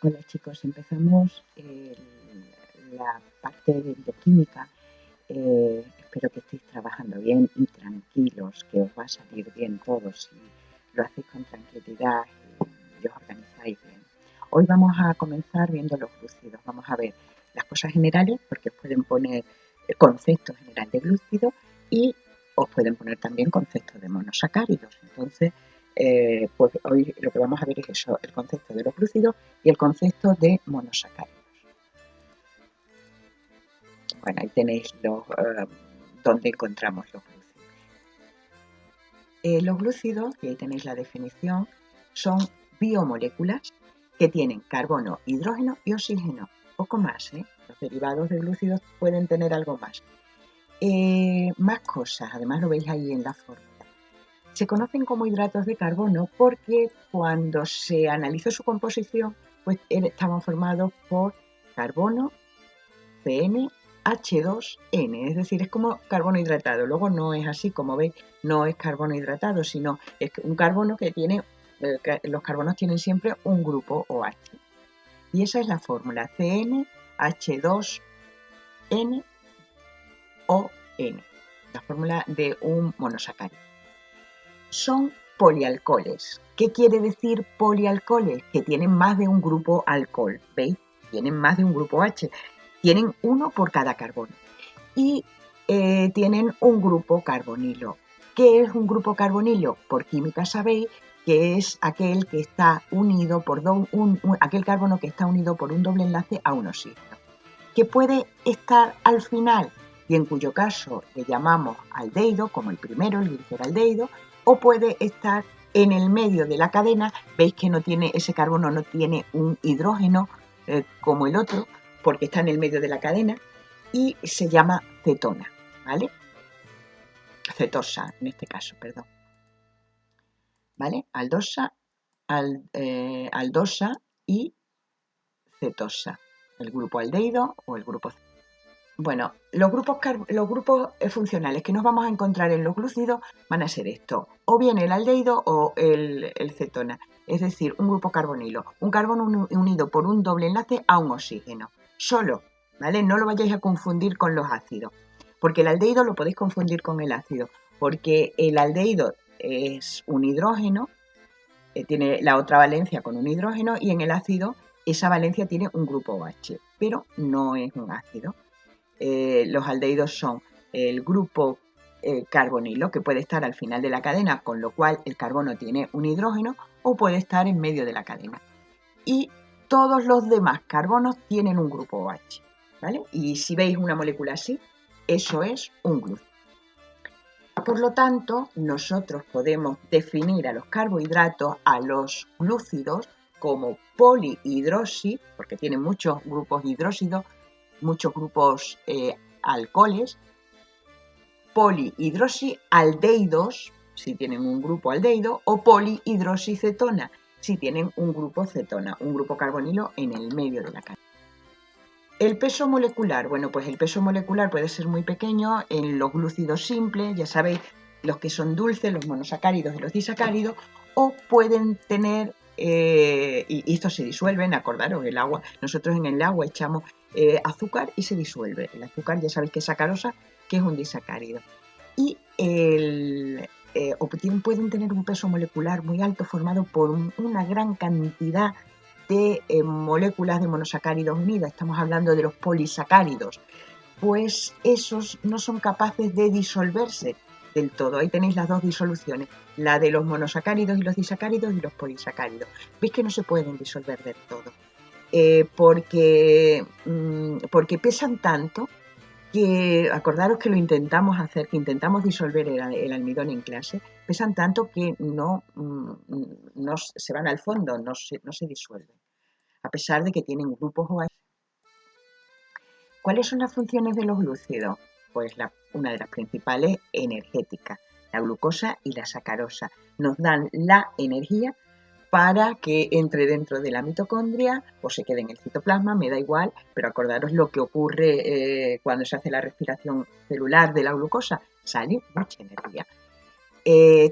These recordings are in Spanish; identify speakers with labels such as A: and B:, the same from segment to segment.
A: Hola chicos, empezamos la parte de bioquímica. Espero que estéis trabajando bien y tranquilos, que os va a salir bien todo si lo hacéis con tranquilidad y os organizáis bien. Hoy vamos a comenzar viendo los glúcidos. Vamos a ver las cosas generales, porque os pueden poner conceptos general de glúcidos y os pueden poner también conceptos de monosacáridos. Entonces, pues hoy lo que vamos a ver es eso, el concepto de los glúcidos y el concepto de monosacáridos. Bueno, ahí tenéis donde encontramos los glúcidos. Los glúcidos, y ahí tenéis la definición, son biomoléculas que tienen carbono, hidrógeno y oxígeno. Poco más, ¿eh? Los derivados de glúcidos pueden tener algo más. Más cosas, además lo veis ahí en la fórmula. Se conocen como hidratos de carbono porque cuando se analizó su composición, pues estaban formados por carbono, CN, H2N, es decir, es como carbono hidratado. Luego no es así, como veis, no es carbono hidratado, sino es un carbono que tiene, los carbonos tienen siempre un grupo OH. Y esa es la fórmula, CN, H2N, ON, la fórmula de un monosacárido. Son polialcoholes. ¿Qué quiere decir polialcoholes? Que tienen más de un grupo alcohol, ¿veis? Tienen más de un grupo H. Tienen uno por cada carbono. Y tienen un grupo carbonilo. ¿Qué es un grupo carbonilo? Por química sabéis que es aquel que está unido por aquel carbono que está unido por un doble enlace a un oxígeno, que puede estar al final y en cuyo caso le llamamos aldehído, como el primero, el gliceraldehído, o puede estar en el medio de la cadena. Veis que no tiene, ese carbono no tiene un hidrógeno como el otro, porque está en el medio de la cadena y se llama cetona, ¿vale? Cetosa, en este caso, perdón. ¿Vale? Aldosa y cetosa, el grupo aldehído o el grupo cetosa. Bueno, los grupos funcionales que nos vamos a encontrar en los glúcidos van a ser esto, o bien el aldehído o el cetona, es decir, un grupo carbonilo, un carbono unido por un doble enlace a un oxígeno, solo, ¿vale? No lo vayáis a confundir con los ácidos, porque el aldehído lo podéis confundir con el ácido, porque el aldehído es un hidrógeno, tiene la otra valencia con un hidrógeno, y en el ácido esa valencia tiene un grupo OH, pero no es un ácido. Los aldehídos son el grupo carbonilo, que puede estar al final de la cadena, con lo cual el carbono tiene un hidrógeno, o puede estar en medio de la cadena. Y todos los demás carbonos tienen un grupo OH, ¿vale? Y si veis una molécula así, eso es un glúcido. Por lo tanto, nosotros podemos definir a los carbohidratos, a los glúcidos, como polihidroxi, porque tienen muchos grupos hidróxidos, muchos grupos alcoholes, polihidroxialdehídos, si tienen un grupo aldehído, o polihidroxicetona, si tienen un grupo cetona, un grupo carbonilo en el medio de la cadena. El peso molecular, bueno, pues el peso molecular puede ser muy pequeño en los glúcidos simples, ya sabéis, los que son dulces, los monosacáridos y los disacáridos, o pueden tener, y estos se disuelven, acordaros, el agua, nosotros en el agua echamos azúcar y se disuelve. El azúcar ya sabéis que es sacarosa, que es un disacárido. Y pueden tener un peso molecular muy alto formado por una gran cantidad de moléculas de monosacáridos unidas, estamos hablando de los polisacáridos, pues esos no son capaces de disolverse del todo. Ahí tenéis las dos disoluciones, la de los monosacáridos y los disacáridos y los polisacáridos. Veis que no se pueden disolver del todo, porque pesan tanto que, acordaros que lo intentamos hacer, que intentamos disolver el almidón en clase, pesan tanto que no se van al fondo, no se disuelven, a pesar de que tienen grupos OH. ¿Cuáles son las funciones de los glúcidos? Pues una de las principales, energética, la glucosa y la sacarosa. Nos dan la energía para que entre dentro de la mitocondria o se quede en el citoplasma, me da igual, pero acordaros lo que ocurre cuando se hace la respiración celular de la glucosa, sale mucha energía.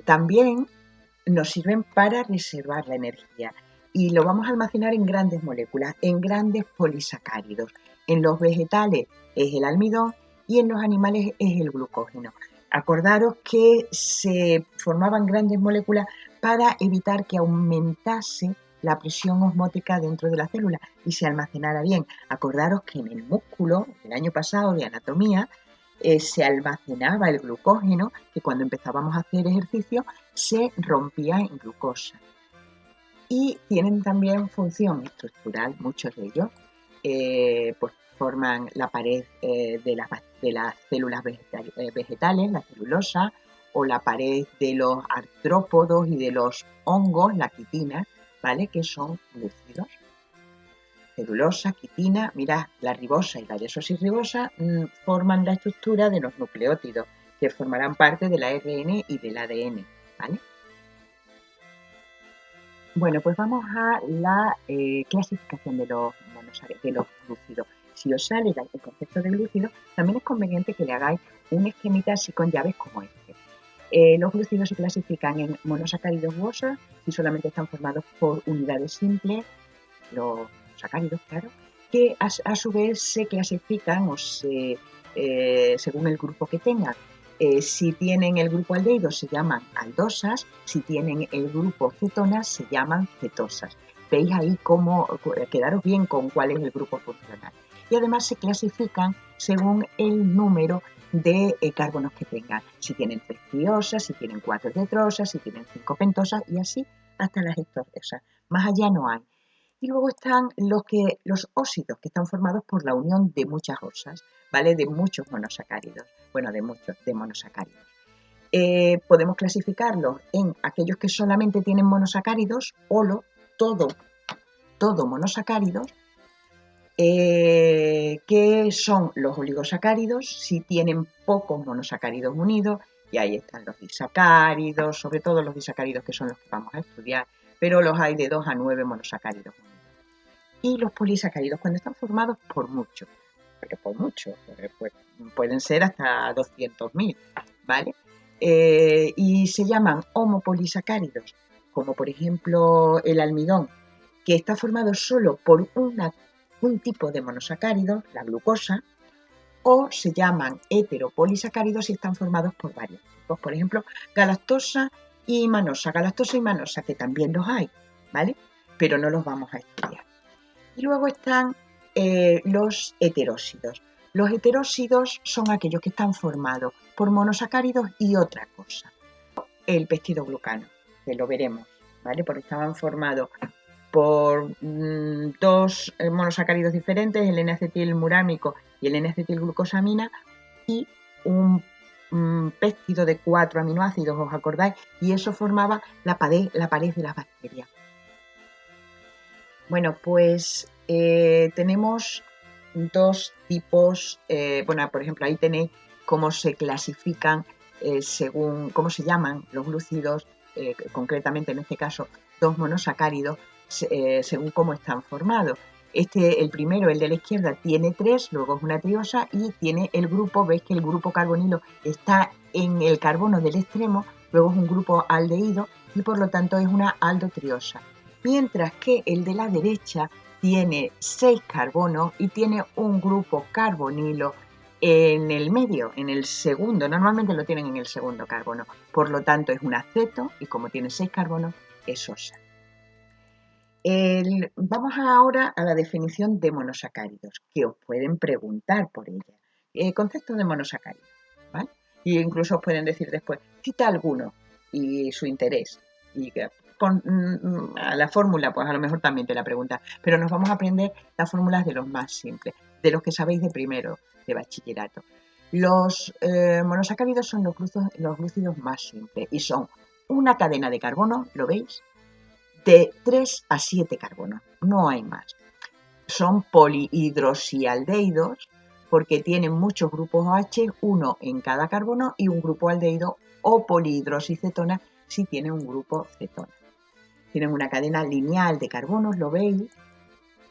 A: También nos sirven para reservar la energía. y lo vamos a almacenar en grandes moléculas, en grandes polisacáridos. En los vegetales es el almidón y en los animales es el glucógeno. Acordaros que se formaban grandes moléculas para evitar que aumentase la presión osmótica dentro de la célula y se almacenara bien. Acordaros que en el músculo, el año pasado de anatomía, se almacenaba el glucógeno, que cuando empezábamos a hacer ejercicio se rompía en glucosa. Y tienen también función estructural, muchos de ellos, pues forman la pared de las células vegetales, la celulosa, o la pared de los artrópodos y de los hongos, la quitina, ¿vale? Que son glúcidos. Celulosa, quitina, mirad, la ribosa y la desoxirribosa forman la estructura de los nucleótidos, que formarán parte del ARN y del ADN, ¿vale? Bueno, pues vamos a la clasificación de los glúcidos. Si os sale el concepto de glúcido, también es conveniente que le hagáis un esquemita así con llaves como este. Los glúcidos se clasifican en monosacáridos u osas, si solamente están formados por unidades simples, los sacáridos, claro, que a su vez se clasifican según el grupo que tengan. Si tienen el grupo aldehído se llaman aldosas, si tienen el grupo cetonas se llaman cetosas. Veis ahí cómo quedaros bien con cuál es el grupo funcional. Y además se clasifican según el número de carbonos que tengan. Si tienen 3 triosas, si tienen 4 tetrosas, si tienen 5 pentosas y así hasta las hexosas. Más allá no hay. Y luego están los óxidos, que están formados por la unión de muchas osas, ¿vale? De muchos monosacáridos. Bueno, de monosacáridos. Podemos clasificarlos en aquellos que solamente tienen monosacáridos, todo monosacáridos, que son los oligosacáridos, si tienen pocos monosacáridos unidos, y ahí están los disacáridos, sobre todo los disacáridos que son los que vamos a estudiar, pero los hay de 2 a 9 monosacáridos unidos. Y los polisacáridos, cuando están formados por mucho, pero por mucho, pues, pueden ser hasta 200.000, ¿vale? Y se llaman homopolisacáridos, como por ejemplo el almidón, que está formado solo por un tipo de monosacárido, la glucosa, o se llaman heteropolisacáridos y están formados por varios tipos, por ejemplo, galactosa y manosa, que también los hay, ¿vale? Pero no los vamos a estudiar. Y luego están los heteróxidos. Los heteróxidos son aquellos que están formados por monosacáridos y otra cosa. El peptidoglucano, que lo veremos, ¿vale? Porque estaban formados por dos monosacáridos diferentes, el N-acetilmurámico y el N-acetilglucosamina, y un péptido de 4 aminoácidos, ¿os acordáis? Y eso formaba la pared de las bacterias. Bueno, pues tenemos dos tipos, por ejemplo, ahí tenéis cómo se clasifican según cómo se llaman los glúcidos, concretamente en este caso 2 monosacáridos, según cómo están formados. El primero, el de la izquierda, tiene 3, luego es una triosa y tiene el grupo, veis que el grupo carbonilo está en el carbono del extremo, luego es un grupo aldehído y por lo tanto es una aldotriosa. Mientras que el de la derecha tiene 6 carbonos y tiene un grupo carbonilo en el medio, en el segundo, normalmente lo tienen en el segundo carbono, por lo tanto es un aceto y como tiene 6 carbonos es osa. Vamos ahora a la definición de monosacáridos, que os pueden preguntar por ella. Concepto de monosacárido, ¿vale? Y incluso os pueden decir después, cita alguno y su interés. Y a la fórmula, pues a lo mejor también te la pregunta, pero nos vamos a aprender las fórmulas de los más simples, de los que sabéis de primero, de bachillerato. Los monosacáridos son los glúcidos más simples y son una cadena de carbono, ¿lo veis? De 3 a 7 carbonos, no hay más. Son polihidroxialdehídos porque tienen muchos grupos OH, uno en cada carbono, y un grupo aldehído, o polihidroxicetona si tiene un grupo cetona. Tienen una cadena lineal de carbonos, lo veis,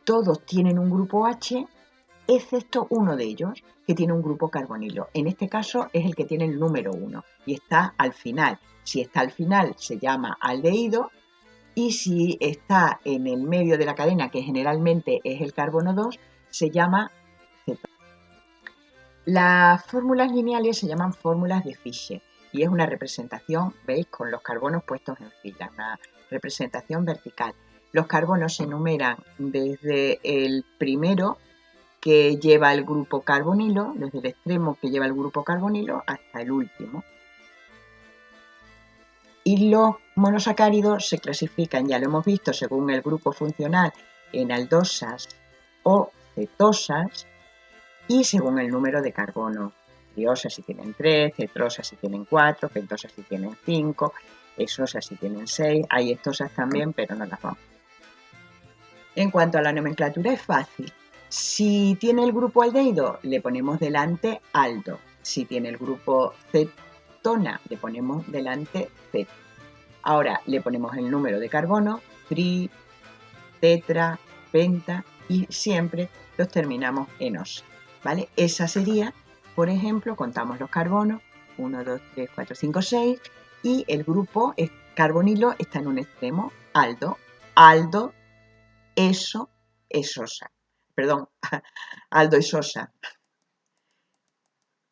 A: todos tienen un grupo OH, excepto uno de ellos, que tiene un grupo carbonilo. En este caso es el que tiene el número 1 y está al final. Si está al final se llama aldehído, y si está en el medio de la cadena, que generalmente es el carbono 2, se llama cetona. Las fórmulas lineales se llaman fórmulas de Fischer y es una representación, veis, con los carbonos puestos en fila, una representación vertical. Los carbonos se enumeran desde el primero, que lleva el grupo carbonilo, desde el extremo que lleva el grupo carbonilo hasta el último. Y los monosacáridos se clasifican, ya lo hemos visto, según el grupo funcional en aldosas o cetosas y según el número de carbono. Triosas si tienen 3, cetrosas si tienen 4, pentosas si tienen 5, hexosas si tienen 6, hay hexosas también, pero no las vamos. En cuanto a la nomenclatura es fácil. Si tiene el grupo aldehído, le ponemos delante aldo. Si tiene el grupo cetona, le ponemos delante ceto. Ahora le ponemos el número de carbono, tri, tetra, penta, y siempre los terminamos en osa, ¿vale? Esa sería, por ejemplo, contamos los carbonos, 1, 2, 3, 4, 5, 6, y el grupo carbonilo está en un extremo, aldo, aldo, eso, esosa. Perdón, aldo y sosa.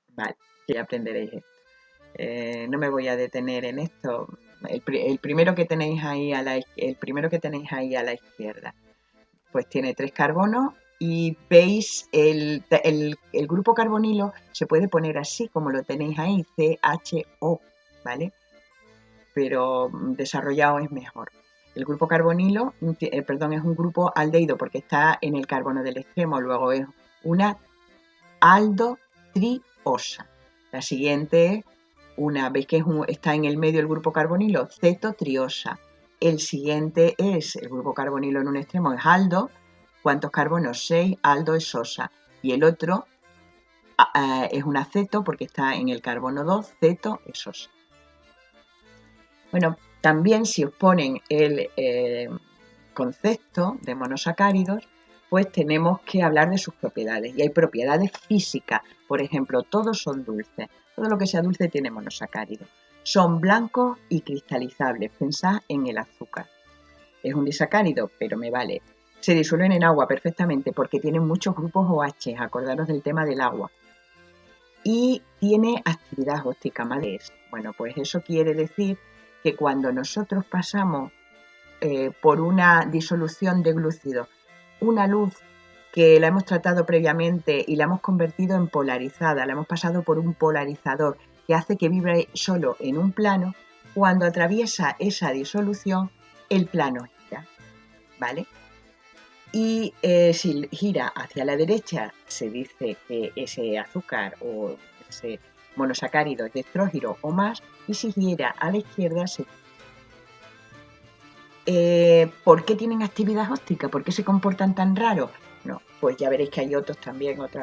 A: Vale, que ya aprenderéis esto. No me voy a detener en esto. El primero que tenéis ahí a la izquierda, pues tiene 3 carbonos y veis el grupo carbonilo se puede poner así como lo tenéis ahí, CHO, ¿vale? Pero desarrollado es mejor. El grupo carbonilo, es un grupo aldehído porque está en el carbono del extremo, luego es una aldotriosa. La siguiente es veis que está en el medio el grupo carbonilo, cetotriosa. El siguiente es el grupo carbonilo en un extremo, es aldo. ¿Cuántos carbonos? 6, aldo es sosa. Y el otro es un aceto porque está en el carbono 2, ceto es sosa. Bueno, también si os ponen el concepto de monosacáridos, pues tenemos que hablar de sus propiedades. Y hay propiedades físicas, por ejemplo, todos son dulces. Todo lo que sea dulce tiene monosacáridos. Son blancos y cristalizables. Pensad en el azúcar. Es un disacárido, pero me vale. Se disuelven en agua perfectamente porque tienen muchos grupos OH. Acordaros del tema del agua. Y tiene actividad óptica, ¿vale? Bueno, pues eso quiere decir que cuando nosotros pasamos por una disolución de glúcido, una luz que la hemos tratado previamente y la hemos convertido en polarizada, la hemos pasado por un polarizador que hace que vibre solo en un plano, cuando atraviesa esa disolución, el plano gira, ¿vale? Y si gira hacia la derecha, se dice que ese azúcar o ese monosacárido es de estrógiro o más, y si gira a la izquierda, se ¿por qué tienen actividad óptica? ¿Por qué se comportan tan raros? No, pues ya veréis que hay otras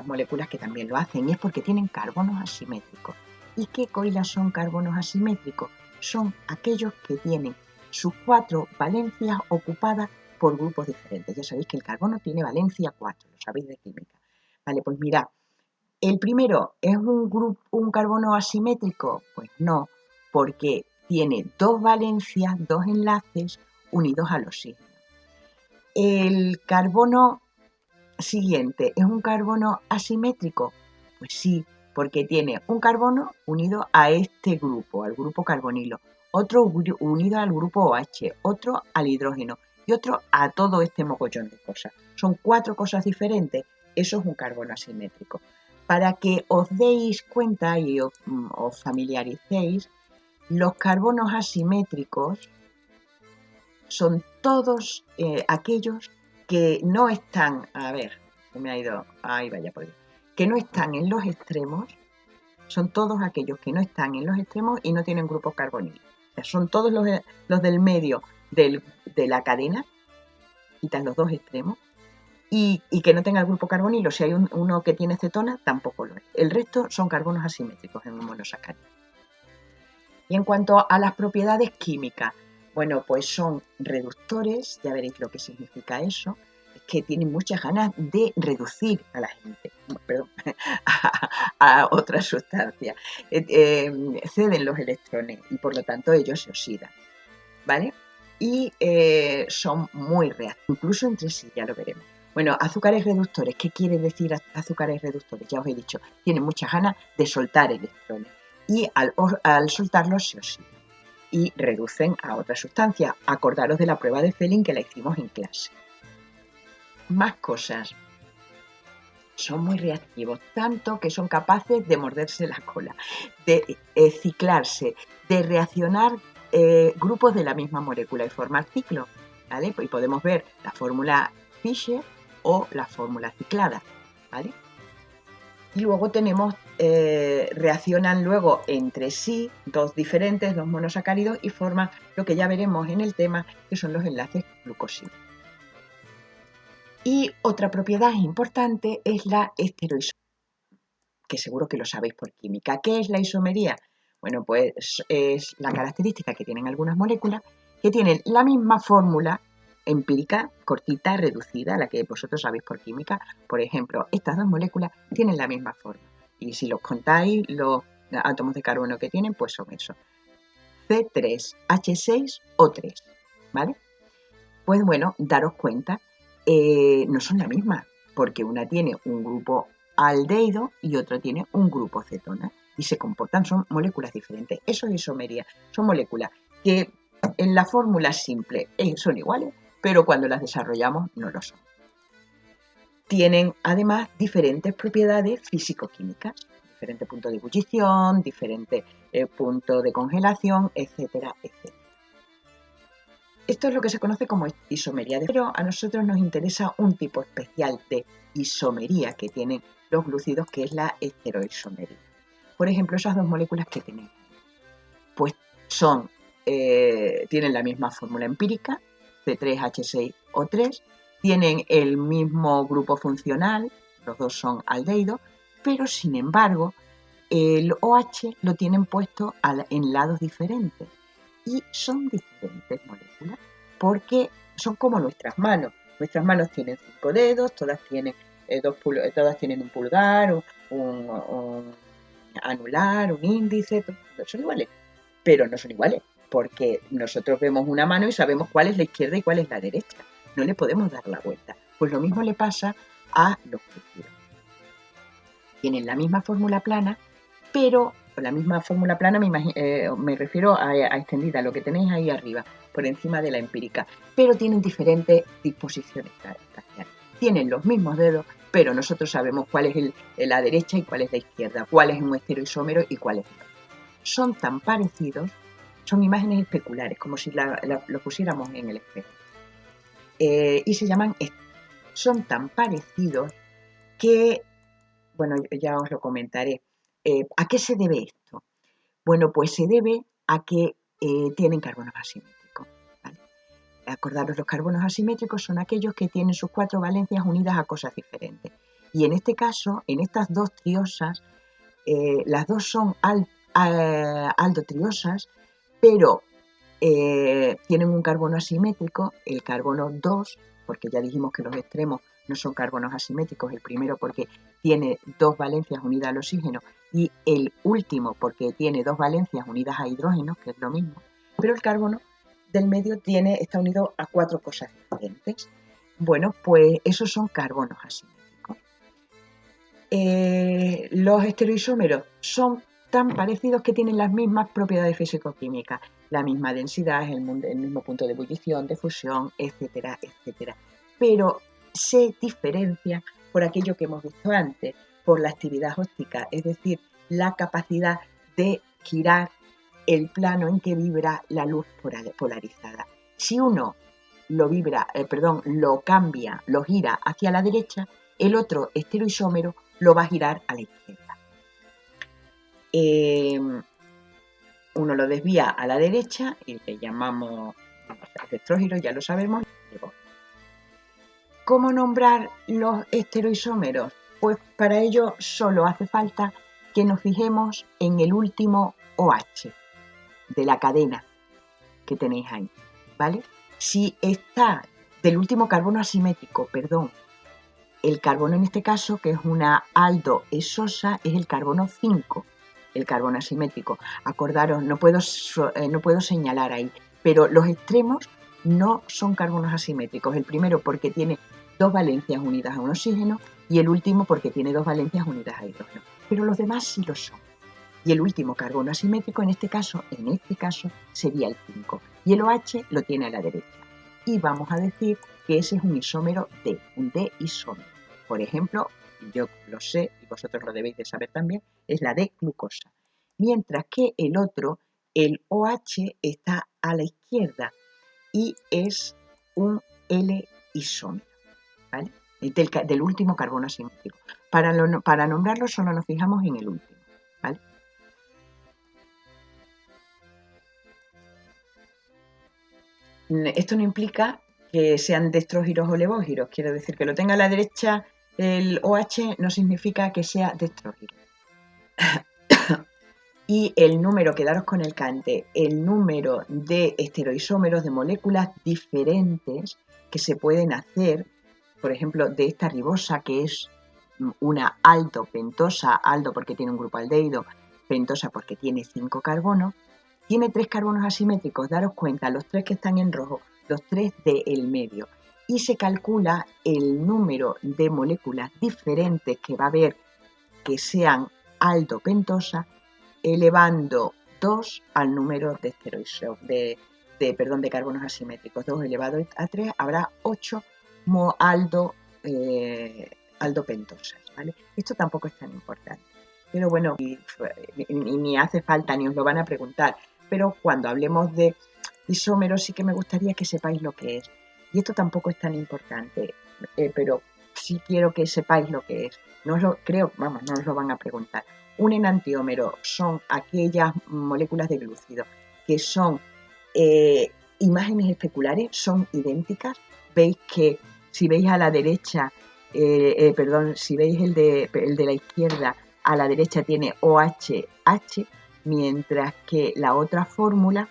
A: moléculas que también lo hacen, y es porque tienen carbonos asimétricos. ¿Y qué coilas son carbonos asimétricos? Son aquellos que tienen sus 4 valencias ocupadas por grupos diferentes. Ya sabéis que el carbono tiene valencia 4, lo sabéis de química. Vale, pues mirad, ¿el primero es un carbono asimétrico? Pues no, porque tiene 2 valencias, 2 enlaces unidos al oxígeno. ¿El carbono siguiente es un carbono asimétrico? Pues sí, porque tiene un carbono unido a este grupo, al grupo carbonilo, otro unido al grupo OH, otro al hidrógeno y otro a todo este mogollón de cosas. Son 4 cosas diferentes, eso es un carbono asimétrico. Para que os deis cuenta y os familiaricéis, los carbonos asimétricos son todos aquellos que no están, que no están en los extremos, son todos aquellos que no están en los extremos y no tienen grupos carbonilos. O sea, son todos los del medio de la cadena, quitan los 2 extremos, y que no tenga el grupo carbonilo. Si hay uno que tiene cetona, tampoco lo es. El resto son carbonos asimétricos en un monosacárido. Y en cuanto a las propiedades químicas, bueno, pues son reductores, ya veréis lo que significa eso, es que tienen muchas ganas de reducir a la gente, perdón, a otra sustancia. Ceden los electrones y por lo tanto ellos se oxidan, ¿vale? y son muy reactivos, incluso entre sí, ya lo veremos. Bueno, azúcares reductores, ¿qué quiere decir azúcares reductores? Ya os he dicho, tienen muchas ganas de soltar electrones y al soltarlos se oxidan y reducen a otras sustancias. Acordaros de la prueba de Fehling que la hicimos en clase. Más cosas. Son muy reactivos, tanto que son capaces de morderse la cola, de ciclarse, de reaccionar grupos de la misma molécula y formar ciclos, ¿vale? Y podemos ver la fórmula Fischer o la fórmula ciclada, ¿vale? Y luego tenemos, reaccionan luego entre sí, dos diferentes, dos monosacáridos, y forman lo que ya veremos en el tema, que son los enlaces glucósicos. Y otra propiedad importante es la esteroisomería, que seguro que lo sabéis por química. ¿Qué es la isomería? Bueno, pues es la característica que tienen algunas moléculas que tienen la misma fórmula empírica, cortita, reducida, la que vosotros sabéis por química. Por ejemplo, estas dos moléculas tienen la misma forma. Y si los contáis, los átomos de carbono que tienen, pues son esos. C3H6O3, ¿vale? Pues bueno, daros cuenta, no son la misma, porque una tiene un grupo aldehído y otro tiene un grupo cetona y se comportan, son moléculas diferentes. Eso es isomería, son moléculas que en la fórmula simple son iguales, pero cuando las desarrollamos no lo son. Tienen además diferentes propiedades físico-químicas, diferentes puntos de ebullición, diferentes puntos de congelación, etcétera, etcétera. Esto es lo que se conoce como isomería, pero a nosotros nos interesa un tipo especial de isomería que tienen los glúcidos, que es la esteroisomería. Por ejemplo, esas dos moléculas que tenemos, pues tienen la misma fórmula empírica, C3H6O3, tienen el mismo grupo funcional, los dos son aldehídos, pero sin embargo el OH lo tienen puesto en lados diferentes y son diferentes moléculas porque son como nuestras manos. Nuestras manos tienen 5 dedos, todas tienen, todas tienen un pulgar, un anular, un índice, son iguales, pero no son iguales porque nosotros vemos una mano y sabemos cuál es la izquierda y cuál es la derecha. No le podemos dar la vuelta. Pues lo mismo le pasa a los glúcidos. Tienen la misma fórmula plana, pero la misma fórmula plana me refiero a extendida, lo que tenéis ahí arriba, por encima de la empírica, pero tienen diferentes disposiciones parciales. Tienen los mismos dedos, pero nosotros sabemos cuál es la derecha y cuál es la izquierda, cuál es un esteroisómero y cuál es otro. Son tan parecidos, son imágenes especulares, como si lo pusiéramos en el espejo. Y se llaman, son tan parecidos que, bueno, ya os lo comentaré. ¿A qué se debe esto? Bueno, pues se debe a que tienen carbonos asimétricos, ¿vale? Acordaros, los carbonos asimétricos son aquellos que tienen sus 4 valencias unidas a cosas diferentes. Y en este caso, en estas dos triosas, las dos son aldotriosas, pero tienen un carbono asimétrico, el carbono 2, porque ya dijimos que los extremos no son carbonos asimétricos, el primero porque tiene 2 valencias unidas al oxígeno y el último porque tiene 2 valencias unidas a hidrógeno, que es lo mismo, pero el carbono del medio está unido a 4 cosas diferentes. Bueno, pues esos son carbonos asimétricos. Los estereoisómeros son tan parecidos que tienen las mismas propiedades físico-químicas, la misma densidad, el mismo punto de ebullición, de fusión, etcétera, etcétera. Pero se diferencian por aquello que hemos visto antes, por la actividad óptica, es decir, la capacidad de girar el plano en que vibra la luz polarizada. Si uno lo cambia, lo gira hacia la derecha, el otro estereoisómero lo va a girar a la izquierda. Uno lo desvía a la derecha y le llamamos electrógiro, ya lo sabemos. ¿Cómo nombrar los estereoisómeros? Pues para ello solo hace falta que nos fijemos en el último OH de la cadena que tenéis ahí, ¿vale? Si está del último carbono asimétrico, perdón, el carbono en este caso, que es una aldoesosa, es el carbono 5, el carbono asimétrico. Acordaros, no puedo señalar ahí, pero los extremos no son carbonos asimétricos. El primero porque tiene dos valencias unidas a un oxígeno y el último porque tiene dos valencias unidas a hidrógeno. Pero los demás sí lo son. Y el último carbono asimétrico en este caso sería el 5. Y el OH lo tiene a la derecha. Y vamos a decir que ese es un isómero D, un D isómero. Por ejemplo, yo lo sé y vosotros lo debéis de saber también, es la D-glucosa. Mientras que el otro, el OH, está a la izquierda y es un L isómero, ¿vale? Del último carbono asimétrico. Para nombrarlo solo nos fijamos en el último, ¿vale? Esto no implica que sean dextrógiros o levógiros, quiero decir que lo tenga a la derecha el OH no significa que sea dextrógiro. Y el número, quedaros con el cante, el número de estereoisómeros de moléculas diferentes que se pueden hacer, por ejemplo, de esta ribosa que es una aldopentosa, aldo porque tiene un grupo aldehído, pentosa porque tiene 5 carbonos, tiene 3 carbonos asimétricos, daros cuenta, los 3 que están en rojo, los 3 del medio, y se calcula el número de moléculas diferentes que va a haber que sean aldopentosa, elevando 2 al número de de carbonos asimétricos. 2 elevado a 3 habrá 8 aldopentosas, ¿vale? Esto tampoco es tan importante. Pero bueno, ni hace falta ni os lo van a preguntar. Pero cuando hablemos de isómeros sí que me gustaría que sepáis lo que es. Y esto tampoco es tan importante, pero sí quiero que sepáis lo que es. No os lo van a preguntar. Un enantiómero son aquellas moléculas de glúcido que son imágenes especulares, son idénticas. Veis que si veis a la derecha, si veis el de la izquierda, a la derecha tiene OH-H, mientras que la otra fórmula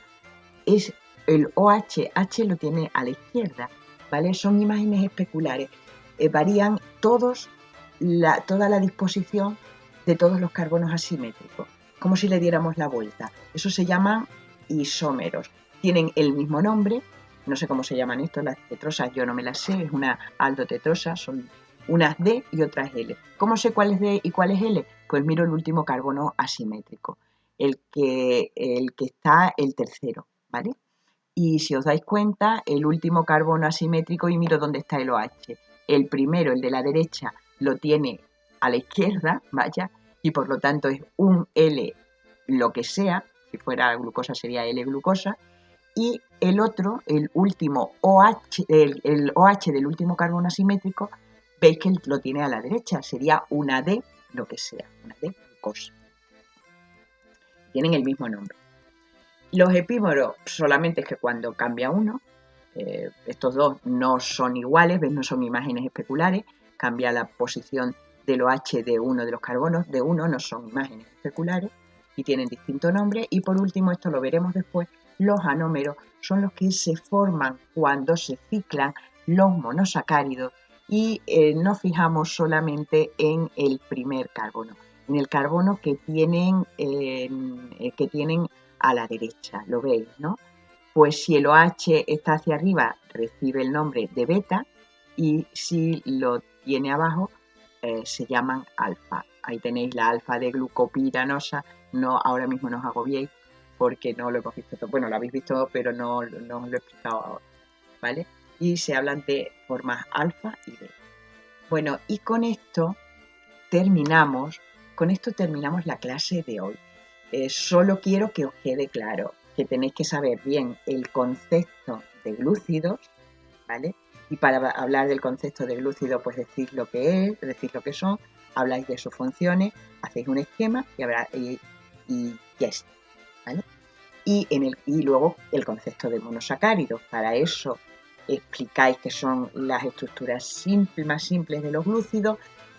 A: es el OH-H lo tiene a la izquierda, ¿vale? Son imágenes especulares. Varían toda la disposición de todos los carbonos asimétricos, como si le diéramos la vuelta. Eso se llaman isómeros. Tienen el mismo nombre, no sé cómo se llaman estos, las tetrosas yo no me las sé, es una aldotetrosa, son unas D y otras L. ¿Cómo sé cuál es D y cuál es L? Pues miro el último carbono asimétrico, el que está el tercero, ¿vale? Y si os dais cuenta, el último carbono asimétrico, y miro dónde está el OH. El primero, el de la derecha, lo tiene a la izquierda, vaya, y por lo tanto es un L lo que sea, si fuera glucosa sería L-glucosa, y el otro, el último OH, el OH del último carbono asimétrico, veis que lo tiene a la derecha, sería una D, lo que sea, una D-glucosa. Tienen el mismo nombre. Los epímeros solamente es que cuando cambia uno, estos dos no son iguales, ¿ves? No son imágenes especulares, cambia la posición del OH de uno de los carbonos, de uno no son imágenes especulares y tienen distinto nombre. Y por último, esto lo veremos después, los anómeros son los que se forman cuando se ciclan los monosacáridos y nos fijamos solamente en el primer carbono, en el carbono que tienen a la derecha, lo veis, ¿no? Pues si el OH está hacia arriba, recibe el nombre de beta y si lo tiene abajo, se llaman alfa. Ahí tenéis la alfa de glucopiranosa, no, ahora mismo no os agobiéis porque no lo hemos visto todo. Bueno, lo habéis visto, pero no os lo he explicado ahora, ¿vale? Y se hablan de formas alfa y beta. Bueno, y con esto terminamos la clase de hoy. Solo quiero que os quede claro que tenéis que saber bien el concepto de glúcidos, ¿vale? Y para hablar del concepto de glúcido, pues decís lo que es, decís lo que son, habláis de sus funciones, hacéis un esquema y ya está, ¿vale? Y luego el concepto de monosacáridos. Para eso explicáis qué son las estructuras más simples de los glúcidos,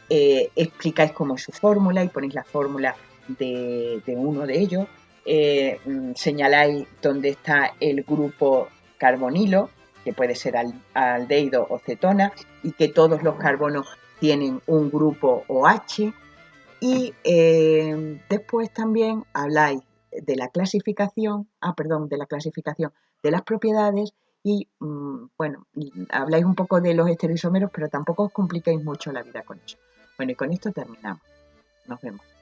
A: explicáis cómo es su fórmula y ponéis la fórmula de uno de ellos, señaláis dónde está el grupo carbonilo, que puede ser aldehído o cetona, y que todos los carbonos tienen un grupo OH, y después también habláis de la clasificación, de las propiedades y, bueno, habláis un poco de los estereoisómeros, pero tampoco os compliquéis mucho la vida con ello. Bueno, y con esto terminamos. Nos vemos.